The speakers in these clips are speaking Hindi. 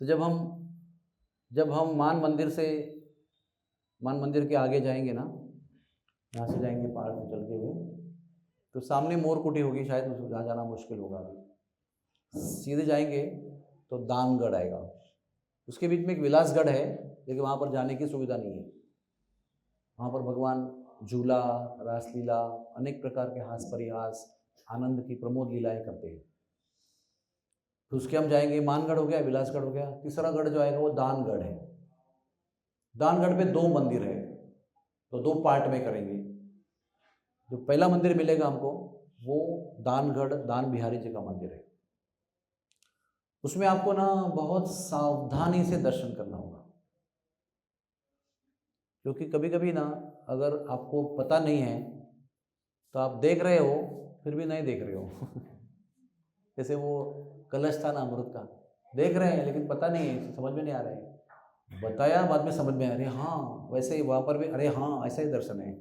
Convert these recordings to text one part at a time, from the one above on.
तो जब हम मान मंदिर के आगे जाएंगे ना, यहाँ से जाएंगे पहाड़ से चलते हुए, तो सामने मोर कुटी होगी, शायद जहाँ जाना मुश्किल होगा अभी। सीधे जाएंगे तो दानगढ़ आएगा, उसके बीच में एक विलासगढ़ है, लेकिन वहाँ पर जाने की सुविधा नहीं है। वहाँ पर भगवान झूला, रासलीला, अनेक प्रकार के हास परिहास, आनंद की प्रमोद लीलाएं करते हैं। तो उसके हम जाएंगे, मानगढ़ हो गया, विलासगढ़ हो गया। तीसरा गढ़ जो आएगा वो दानगढ़ है। दानगढ़ पे 2 मंदिर है, तो 2 पार्ट में करेंगे। जो पहला मंदिर मिलेगा हमको वो दानगढ़ दान बिहारी जी का मंदिर है। उसमें आपको ना बहुत सावधानी से दर्शन करना होगा, क्योंकि कभी कभी ना अगर आपको पता नहीं है तो आप देख रहे हो फिर भी नहीं देख रहे हो जैसे वो कलश था ना अमृत का, देख रहे हैं लेकिन पता नहीं है, समझ में नहीं आ रहा है, बताया बाद में समझ में आ रही है, हाँ वैसे ही वहाँ पर भी, अरे हाँ ऐसा ही दर्शन है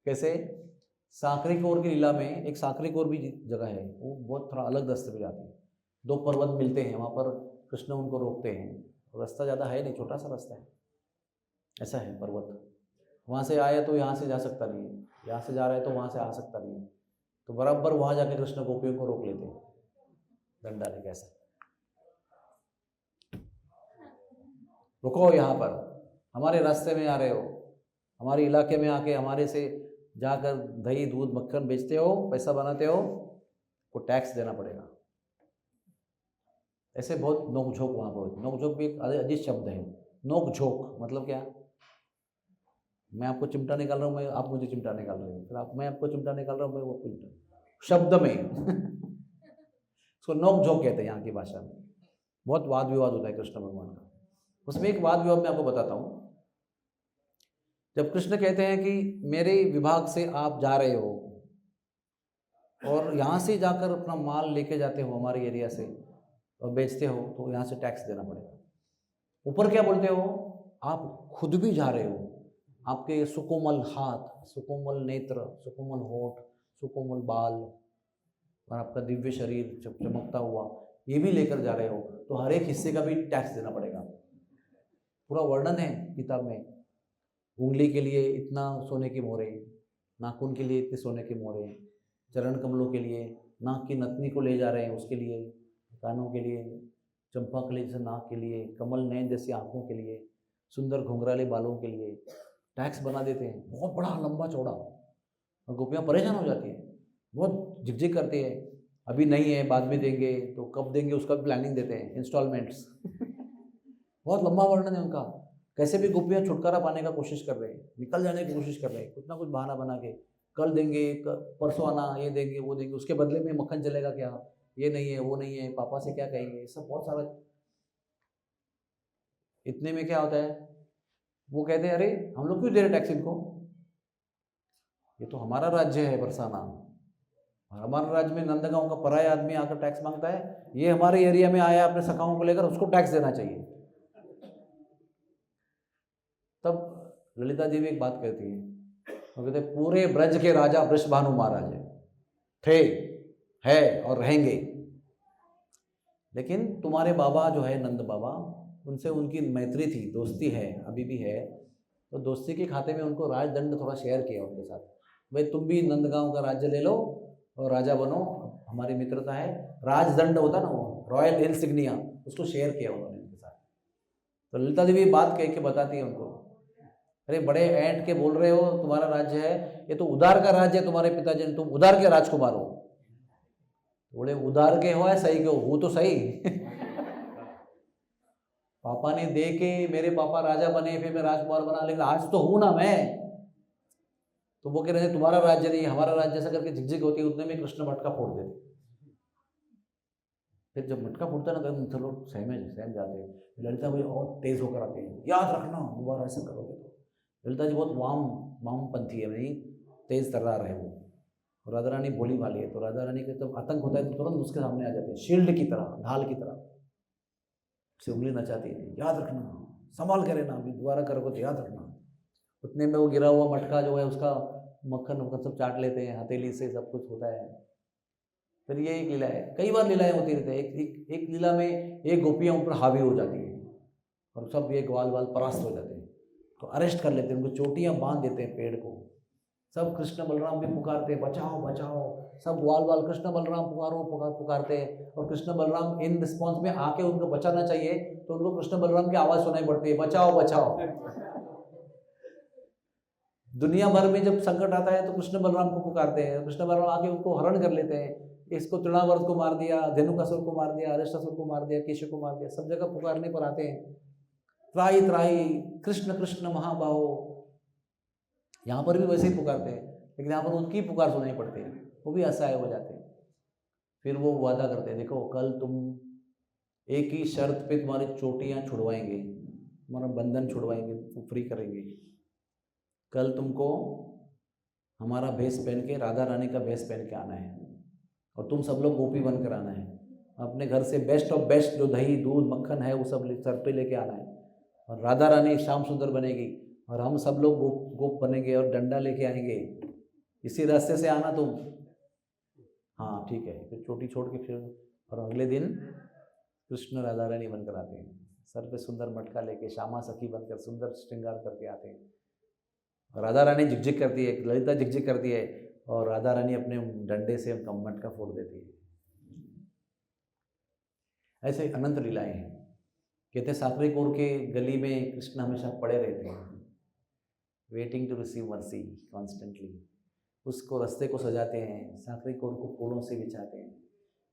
कैसे? साकरी कोर की लीला में एक साकरी कोर भी जगह है, वो बहुत थोड़ा अलग रास्ते पे जाती है। 2 पर्वत मिलते हैं वहाँ पर, कृष्ण उनको रोकते हैं, रास्ता ज़्यादा है नहीं, छोटा सा रास्ता है, ऐसा है पर्वत। वहाँ से आया तो यहाँ से जा सकता नहीं है, यहाँ से जा रहा है तो वहाँ से आ सकता नहीं है, तो बराबर वहाँ जाके कृष्ण गोपियों को रोक लेते हैं डंडा लेके, ऐसा रुको यहाँ पर, हमारे रास्ते में आ रहे हो, हमारे इलाके में आके हमारे से जाकर दही दूध मक्खन बेचते हो, पैसा बनाते हो, को टैक्स देना पड़ेगा। ऐसे बहुत नोक-झोंक वहाँ पर। नोक-झोंक भी एक अजीब शब्द है। नोक-झोंक मतलब क्या? मैं आपको चिमटा निकाल रहा हूँ, मैं आप मुझे चिमटा निकाल रहे हो, फिर मैं आपको चिमटा निकाल रहा हूँ, मैं वो चिमटा, शब्द में उसको नोक-झोंक कहते हैं यहाँ की भाषा में। बहुत वाद विवाद होता है कृष्ण भगवान का। उसमें एक वाद विवाद मैं आपको बताता हूँ। जब कृष्ण कहते हैं कि मेरे विभाग से आप जा रहे हो और यहाँ से जाकर अपना माल लेके जाते हो हमारे एरिया से और बेचते हो, तो यहाँ से टैक्स देना पड़ेगा। ऊपर क्या बोलते हो? आप खुद भी जा रहे हो, आपके सुकोमल हाथ, सुकोमल नेत्र, सुकोमल होठ, सुकोमल बाल और आपका दिव्य शरीर चमकता हुआ, ये भी लेकर जा रहे हो, तो हर एक हिस्से का भी टैक्स देना पड़ेगा। पूरा वर्णन है किताब में। उंगली के लिए इतना सोने की मोहरें, नाखून के लिए इतने सोने की मोहरें, चरण कमलों के लिए, नाक की नथनी को ले जा रहे हैं उसके लिए, कानों के लिए, चंपा कली जैसे नाक के लिए, कमल नयन जैसी आँखों के लिए, सुंदर घुंघराले बालों के लिए टैक्स बना देते हैं, बहुत बड़ा लंबा चौड़ा। और गोपियाँ परेशान हो जाती हैं, बहुत झिकझिक करती है, अभी नहीं है बाद में देंगे, तो कब देंगे उसका भी प्लानिंग देते हैं, इंस्टॉलमेंट्स बहुत लंबा वर्णन है उनका। कैसे भी गोपियाँ छुटकारा पाने का कोशिश कर रहे हैं, निकल जाने की कोशिश कर रहे हैं, कुछ ना कुछ बहाना बना के, कल देंगे, परसों आना, ये देंगे वो देंगे, उसके बदले में मक्खन चलेगा क्या, ये नहीं है वो नहीं है, पापा से क्या कहेंगे, सब बहुत सारा। इतने में क्या होता है, वो कहते हैं अरे हम लोग क्यों दे रहे टैक्स इनको, ये तो हमारा राज्य है बरसाना, हमारे राज्य में नंदगांव का पराया आदमी आकर टैक्स मांगता है, ये हमारे एरिया में आया अपने सखाओं को लेकर, उसको टैक्स देना चाहिए। तब ललिता जी भी एक बात कहती है, वो कहते पूरे ब्रज के राजा वृषभानु महाराज थे, है और रहेंगे, लेकिन तुम्हारे बाबा जो है नंद बाबा, उनसे उनकी मैत्री थी, दोस्ती है, अभी भी है, तो दोस्ती के खाते में उनको राजदंड थोड़ा शेयर किया उनके साथ, भाई तुम भी नंदगांव का राज्य ले लो और राजा बनो, हमारी मित्रता है। राजदंड होता ना वो रॉयल इंसिग्निया, उसको शेयर किया उन्होंने उनके साथ। तो ललिता देवी बात कह के बताती है उनको, अरे बड़े ऐंठ के बोल रहे हो तुम्हारा राज्य है, ये तो उदार का राज्य है तुम्हारे पिताजी ने, तुम उदार के राजकुमार हो। बोले उदार के हो या सही के हो तो सही पापा ने दे के मेरे पापा राजा बने, फिर मैं राजकुमार बना, लेकिन आज तो हूं ना मैं। तो वो कह रहे थे तुम्हारा राज्य नहीं हमारा राज्य, ऐसा करके झिकझिक होती है, उतने में कृष्ण मटका फोड़ देते। फिर जब मटका फूटता है ना तो लोग सहम जाते हैं। ललिता भाई और तेज होकर आते हैं, याद रखना दोबारा ऐसा करोगे तो। ललिता जी बहुत वामपंथी है, नहीं तेज तर्रार है वो, और राधा रानी भोली भाली है, तो राधा रानी के जब आतंक होता है तो तुरंत उसके सामने आ जाते हैं, शील्ड की तरह, ढाल की तरह से उंगली नचाती है, याद रखना, संभाल के रहना, अभी दोबारा करोगे तो याद रखना। उतने में वो गिरा हुआ मटका जो है उसका मक्खन सब चाट लेते हैं, हथेली से सब कुछ होता है। फिर ये एक लीला है, कई बार लीलाएं होती रहती है। एक लीला में एक गोपियाँ ऊपर हावी हो जाती है और सब ये ग्वाल वाल परास्त हो जाते हैं, तो अरेस्ट कर लेते हैं, उनको चोटियाँ बांध देते हैं पेड़ को। सब कृष्ण बलराम भी पुकारते हैं बचाओ बचाओ, सब ग्वाल वाल कृष्ण बलराम पुकारो पुकारते हैं, और कृष्ण बलराम इन रिस्पॉन्स में आके उनको बचाना चाहिए तो उनको कृष्ण बलराम की आवाज़ सुनाई पड़ती है बचाओ बचाओ। दुनिया भर में जब संकट आता है तो कृष्ण बलराम को पुकारते हैं, कृष्ण बलराम आके उनको हरण कर लेते हैं। इसको तृणावर्त को मार दिया, धेनुकासुर को मार दिया, अरिष्टासुर को मार दिया, केशव को मार दिया, सब जगह पुकारने पर आते हैं त्राही त्राही कृष्ण कृष्ण महाबाहो। यहाँ पर भी वैसे ही पुकारते हैं, लेकिन यहाँ पर उनकी पुकार सुनाई पड़ती है, वो भी असहाय हो जाते हैं। फिर वो वादा करते हैं देखो कल तुम एक ही शर्त पे तुम्हारी चोटियाँ छुड़वाएंगे, तुम्हारा बंधन छुड़वाएंगे, फ्री करेंगे। कल तुमको हमारा भेष पहन के, राधा रानी का भेष पहन के आना है और तुम सब लोग गोपी बनकर आना है। अपने घर से बेस्ट ऑफ बेस्ट जो दही दूध मक्खन है वो सब सर पे लेके आना है, और राधा रानी श्याम सुंदर बनेगी और हम सब लोग गोप बनेंगे और डंडा लेके आएंगे, इसी रास्ते से आना तुम। हाँ ठीक है। फिर चोटी छोड़ के फिर, और अगले दिन कृष्ण राधा रानी बनकर आते हैं, सर पे सुंदर मटका लेके श्यामा सखी बनकर सुंदर श्रृंगार करके आते हैं। राधा रानी झिकझिक करती है, ललिता झिकझिक करती है, और राधा रानी अपने डंडे से उनका मटका फोड़ देती है। ऐसे अनंत लीलाएं हैं। कहते हैं साकरी कोर के गली में कृष्ण हमेशा पड़े रहते हैं, waiting to receive mercy constantly. उसको रास्ते को सजाते हैं, साकरी कोर को फूलों से बिछाते हैं,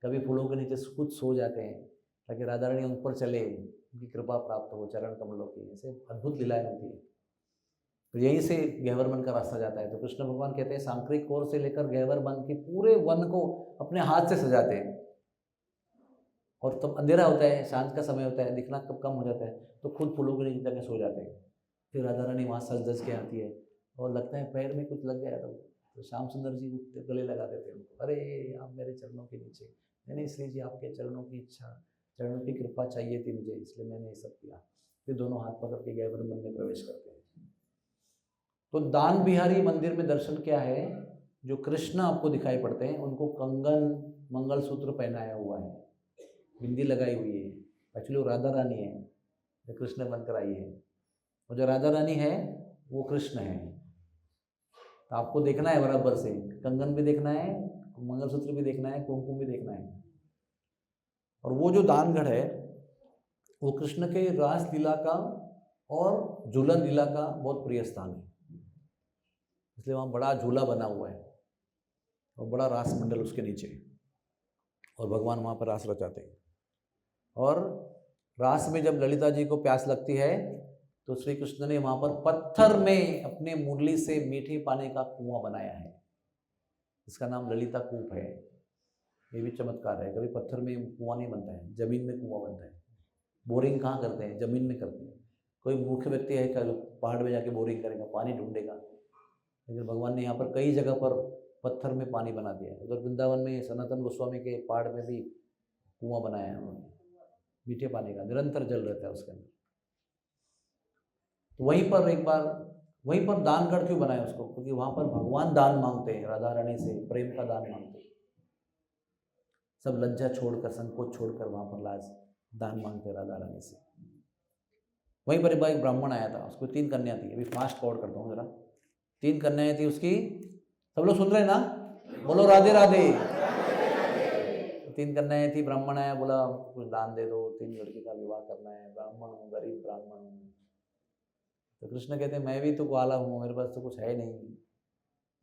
कभी फूलों के नीचे खुद सो जाते हैं ताकि राधा रानी उन पर चले, उनकी कृपा प्राप्त हो चरण कमलों की। ऐसे अद्भुत लीलाएं होती है। तो यहीं से गहवर वन का रास्ता जाता है। तो कृष्ण भगवान कहते हैं सांकरी कोर से लेकर गहवर वन के पूरे वन को अपने हाथ से सजाते हैं, और तब अंधेरा होता है, सांझ का समय होता है, दिखना कब कम हो जाता है, तो खुद फूलों के नीचे जाके सो जाते हैं। फिर राधा रानी वहाँ सज धज के आती है और लगता है पैर में कुछ लग गया तो श्याम सुंदर जी उठते गले लगा देते हैं उनको, अरे आप मेरे चरणों के नीचे। मैंने इसलिए जी आपके चरणों की इच्छा, चरणों की कृपा चाहिए थी मुझे, इसलिए मैंने ये सब किया। फिर दोनों हाथ पकड़ के गहवर वन में प्रवेश करते हैं। तो दान बिहारी मंदिर में दर्शन क्या है, जो कृष्ण आपको दिखाई पड़ते हैं उनको कंगन मंगलसूत्र पहनाया हुआ है, बिंदी लगाई हुई है। एक्चुअली वो राधा रानी है जो कृष्ण बनकर आई है, और जो राधा रानी है वो कृष्ण है। तो आपको देखना है बराबर से, कंगन भी देखना है, मंगलसूत्र भी देखना है, कुमकुम भी देखना है। और वो जो दानगढ़ है वो कृष्ण के रास लीला का और झूलन लीला का बहुत प्रिय स्थान है, इसलिए वहाँ बड़ा झूला बना हुआ है और बड़ा रास मंडल उसके नीचे, और भगवान वहाँ पर रास रचाते हैं। और रास में जब ललिता जी को प्यास लगती है तो श्री कृष्ण ने वहाँ पर पत्थर में अपने मुरली से मीठे पानी का कुआं बनाया है, इसका नाम ललिता कूप है। ये भी चमत्कार है, कभी पत्थर में कुआं नहीं बनता है, जमीन में कुआं बनता है। बोरिंग कहाँ करते हैं, जमीन में करते हैं। कोई मूर्ख व्यक्ति है क्या जो पहाड़ में जाके बोरिंग करेगा, पानी ढूंढेगा, लेकिन भगवान ने यहाँ पर कई जगह पर पत्थर में पानी बना दिया है। उधर वृंदावन में सनातन गोस्वामी के पहाड़ में भी कुआं बनाया है उन्होंने, मीठे पानी का निरंतर जल रहता है उसके अंदर। तो वहीं पर दानगढ़ क्यों बनाया उसको, क्योंकि वहाँ पर भगवान दान मांगते हैं राधा रानी से, प्रेम का दान मांगते हैं। सब लज्जा छोड़कर, संकोच छोड़कर वहाँ पर लाज दान मांगते हैं राधा रानी से। वहीं पर एक ब्राह्मण आया था, उसको 3 कन्या थी। अभी फास्ट फॉरवर्ड करता हूँ जरा। 3 कन्याएं थी उसकी, सब लोग सुन रहे हैं ना, बोलो राधे राधे। 3 कन्याएं थी, ब्राह्मण आया, बोला कुछ दान दे दो, 3 लड़की का विवाह करना है, ब्राह्मण हूँ, गरीब ब्राह्मण हूँ। तो कृष्ण कहते हैं मैं भी तो ग्वाला हूँ, मेरे पास तो कुछ है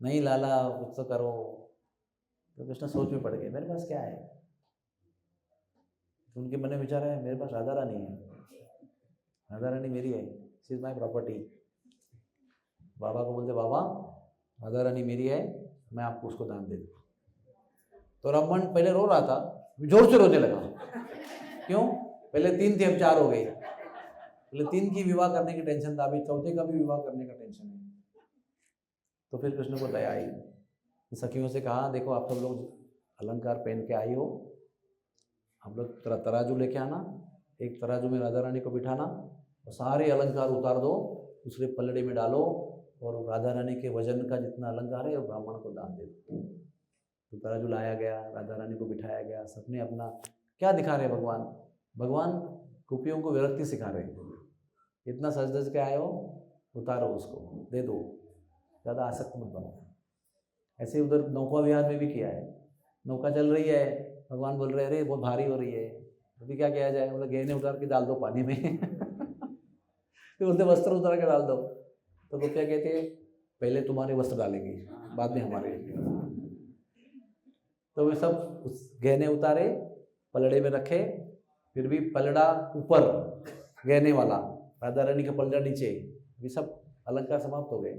नहीं लाला कुछ तो करो। तो कृष्ण सोच में पड़ गए, मेरे पास क्या है। तो उनके मन में विचार है, मेरे पास राधा रानी है, राधा रानी मेरी है, शी इज माई प्रॉपर्टी। बाबा को बोलते बाबा राधा रानी मेरी है, मैं आपको उसको दान दे दूँ। तो ब्राह्मण पहले रो रहा था, जोर से रोने लगा। क्यों, पहले 3 थे अब 4 हो गई। पहले 3 की विवाह करने की टेंशन था, अभी 4थे का भी विवाह करने का टेंशन है। तो फिर कृष्ण को दया आई, सखियों से कहा देखो आप सब लोग अलंकार पहन के आई हो, हम लोग तराजू लेके आना, एक तराजू में राधा रानी को बिठाना और सारे अलंकार उतार दो, दूसरे पलड़े में डालो और राधा रानी के वजन का जितना अलंकार है वो ब्राह्मण को दान दे दो। तो तराजू लाया गया, राधा रानी को बिठाया गया, सबने अपना क्या दिखा रहे हैं भगवान? भगवान गोपियों को विरक्ति सिखा रहे हैं। इतना सज धज के आए हो, उतारो उसको, दे दो, ज़्यादा आसक्त मत बनो। ऐसे उधर नौका विहार में भी किया है। नौका चल रही है, भगवान बोल रहे हैं अरे बहुत भारी हो रही है, अभी क्या किया जाए? बोले गहने उतार के डाल दो पानी में फिर बोलते वस्त्र उतार के डाल दो। तो गोपियाँ कहते हैं पहले तुम्हारे वस्त्र डालेंगे, बाद में हमारे। तो वे सब उस गहने उतारे, पलड़े में रखे, फिर भी पलड़ा ऊपर गहने वाला, राधा रानी का पलड़ा नीचे, ये सब अलंकार समाप्त हो गए।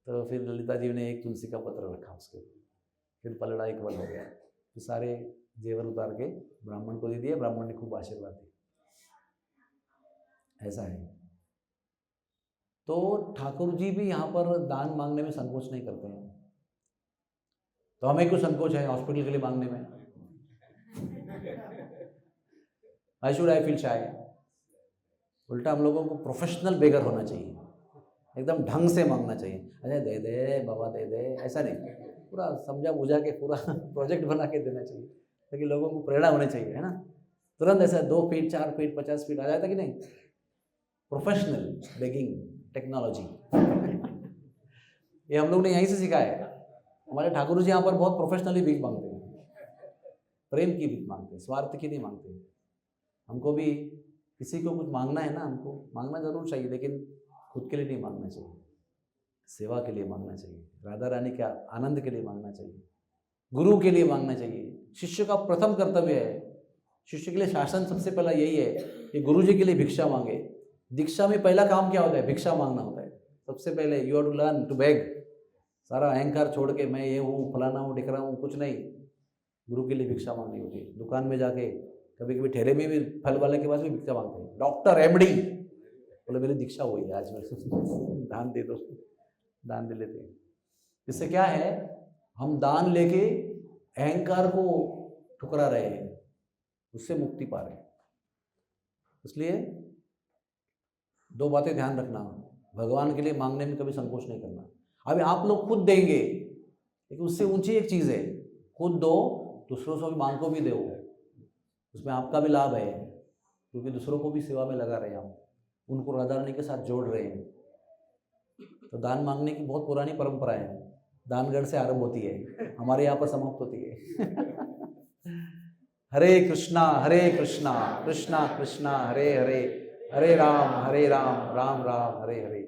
तो फिर ललिता जी ने एक तुलसी का पत्र रखा उसके, फिर पलड़ा एक बंद हो गया। तो सारे जेवर उतार के ब्राह्मण को दे दिए, ब्राह्मण ने खूब आशीर्वाद दिए। ऐसा है। तो ठाकुर जी भी यहाँ पर दान मांगने में संकोच नहीं करते हैं। तो हमें क्यों संकोच है हॉस्पिटल के लिए मांगने में? I should I feel shy? उल्टा हम लोगों को प्रोफेशनल बेगर होना चाहिए, एकदम ढंग से मांगना चाहिए। अरे दे दे बाबा दे दे, ऐसा नहीं, पूरा समझा बुझा के पूरा प्रोजेक्ट बना के देना चाहिए, ताकि लोगों को प्रेरणा होनी चाहिए, है ना? तुरंत ऐसा 2 फीट 4 फीट 50 फीट आ जाता कि नहीं? प्रोफेशनल बेगिंग टेक्नोलॉजी ये हम लोग ने यहीं से सीखा है। हमारे ठाकुर जी यहाँ पर बहुत प्रोफेशनली भीख मांगते हैं, प्रेम की भीख मांगते हैं, स्वार्थ की नहीं मांगते। हमको भी किसी को कुछ मांगना है ना, हमको मांगना जरूर चाहिए, लेकिन खुद के लिए नहीं मांगना चाहिए, सेवा के लिए मांगना चाहिए, राधा रानी के आनंद के लिए मांगना चाहिए, गुरु के लिए मांगना चाहिए। शिष्य का प्रथम कर्तव्य है, शिष्य के लिए शासन सबसे पहला यही है कि गुरु जी के लिए भिक्षा मांगे। दीक्षा में पहला काम क्या होता है? भिक्षा मांगना होता है सबसे पहले। You have to learn to beg. सारा अहंकार छोड़ के मैं ये हूँ, फलाना हूँ, ढिकरा हूँ, कुछ नहीं। गुरु के लिए भिक्षा मांगनी होती है। दुकान में जाके कभी कभी ठेले में भी फल वाले के पास भी भिक्षा मांगते हैं। डॉक्टर एमडी बोले मेरी दीक्षा हुई है आज, में दान दे दो, दान दे लेते हैं। इससे क्या है? हम दान लेके अहंकार को ठुकरा रहे हैं, उससे मुक्ति पा रहे हैं। इसलिए 2 बातें ध्यान रखना, भगवान के लिए मांगने में कभी संकोच नहीं करना। अभी आप लोग खुद देंगे, लेकिन उससे ऊंची एक चीज़ है, खुद दो, दूसरों से भी मांग को भी दो, उसमें आपका भी लाभ है, क्योंकि दूसरों को भी सेवा में लगा रहे हैं आप, उनको राधा रानी के साथ जोड़ रहे हैं। तो दान मांगने की बहुत पुरानी परंपरा है, दानगढ़ से आरंभ होती है, हमारे यहाँ पर समाप्त होती है। हरे कृष्णा कृष्णा कृष्णा हरे हरे, हरे राम राम राम हरे हरे।